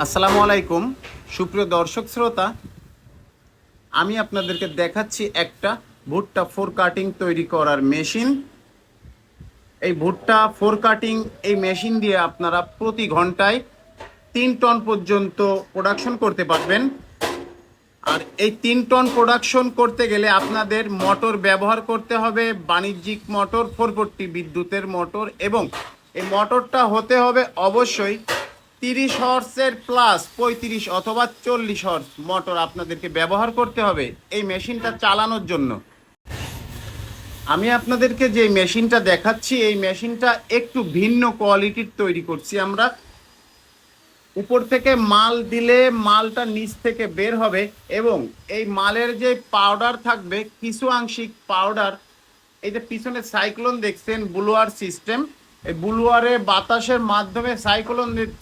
আসসালামু আলাইকুম সুপ্রিয় দর্শক শ্রোতা, আমি আপনাদেরকে দেখাচ্ছি একটা ভুট্টা ফোর কাটিং তৈরি করার মেশিন। এই ভুট্টা ফোর কাটিং এই মেশিন দিয়ে আপনারা প্রতি ঘন্টায় 3 টন পর্যন্ত প্রোডাকশন করতে পারবেন। আর এই 3 টন প্রোডাকশন করতে গেলে আপনাদের মোটর ব্যবহার করতে হবে, বাণিজ্যিক মোটর 440 বিদ্যুতের মোটর, এবং এই মোটরটা হতে হবে অবশ্যই 30 হর্সের প্লাস 35 অথবা 40 হর্স মোটর আপনাদেরকে ব্যবহার করতে হবে এই মেশিনটা চালানোর জন্য। আমি আপনাদেরকে যে মেশিনটা দেখাচ্ছি এই মেশিনটা একটু ভিন্ন কোয়ালিটির তৈরি করছি আমরা। উপর থেকে মাল দিলে মালটা নিচ থেকে বের হবে, এবং এই মালের যে পাউডার থাকবে কিছু আংশিক পাউডার, এই যে পিছনে সাইক্লোন দেখছেন ব্লোয়ার সিস্টেম, এই ব্লোয়ারে বাতাসের মাধ্যমে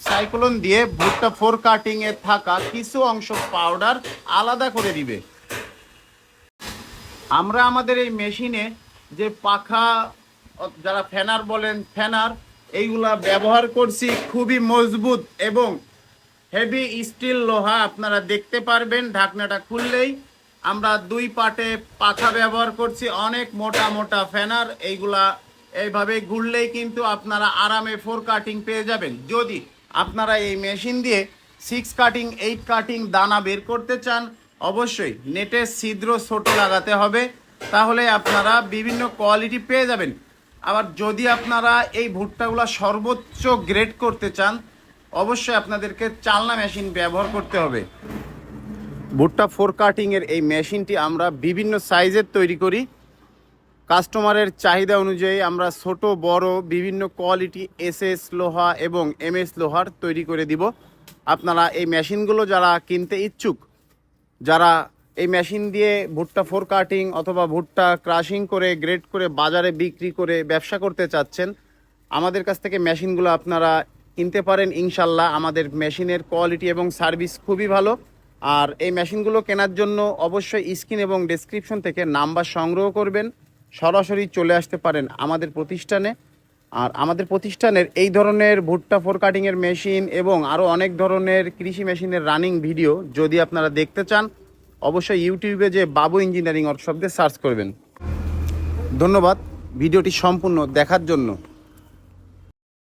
সাইক্লোন দিয়ে ভুট্টা ফোর কাটিং এ থাকা কিছু অংশ পাউডার আলাদা করে দিবে। আমরা আমাদের এই মেশিনে যে পাখা, যারা ফ্যানার বলেন ফ্যানার, এইগুলা ব্যবহার করছি খুবই মজবুত এবং হেভি স্টিল লোহা। আপনারা দেখতে পারবেন ঢাকনাটা খুললেই আমরা 2 পার্টে পাখা ব্যবহার করছি, অনেক মোটা মোটা ফ্যানার। এইগুলা এইভাবে ঘুরলেই কিন্তু আপনারা আরামে ফোর কাটিং পেয়ে যাবেন। যদি আপনারা এই মেশিন দিয়ে 6 কাটিং 8 কাটিং দানা বের করতে চান, অবশ্যই নেটের ছিদ্র ছোট লাগাতে হবে, তাহলে আপনারা বিভিন্ন কোয়ালিটি পেয়ে যাবেন। আবার যদি আপনারা এই ভুট্টাগুলো সর্বোচ্চ গ্রেড করতে চান, অবশ্যই আপনাদেরকে চালনা মেশিন ব্যবহার করতে হবে। ভুট্টা ফোর কাটিং এর এই মেশিনটি আমরা বিভিন্ন সাইজের তৈরি করি। কাস্টমারের চাহিদা অনুযায়ী আমরা ছোট বড় বিভিন্ন কোয়ালিটি এসএস লোহা এবং এমএস লোহার তৈরি করে দিব। আপনারা এই মেশিনগুলো যারা কিনতে ইচ্ছুক, যারা এই মেশিন দিয়ে ভুট্টা ফোর কাটিং অথবা ভুট্টা ক্রাশিং করে গ্রেড করে বাজারে বিক্রি করে ব্যবসা করতে চাচ্ছেন, আমাদের কাছ থেকে মেশিনগুলো আপনারা কিনতে পারেন ইনশাল্লাহ। আমাদের মেশিনের কোয়ালিটি এবং সার্ভিস খুবই ভালো। আর এই মেশিনগুলো কেনার জন্য অবশ্যই স্ক্রিন এবং ডেসক্রিপশন থেকে নাম্বার সংগ্রহ করবেন, সরাসরি চলে আসতে পারেন আমাদের প্রতিষ্ঠানে। আর আমাদের প্রতিষ্ঠানের এই ধরনের ভুট্টা ফোর কাটিংয়ের মেশিন এবং আরও অনেক ধরনের কৃষি মেশিনের রানিং ভিডিও যদি আপনারা দেখতে চান, অবশ্যই ইউটিউবে যে বাবু ইঞ্জিনিয়ারিং ওয়ার্কশপ দিয়ে সার্চ করবেন। ধন্যবাদ ভিডিওটি সম্পূর্ণ দেখার জন্য।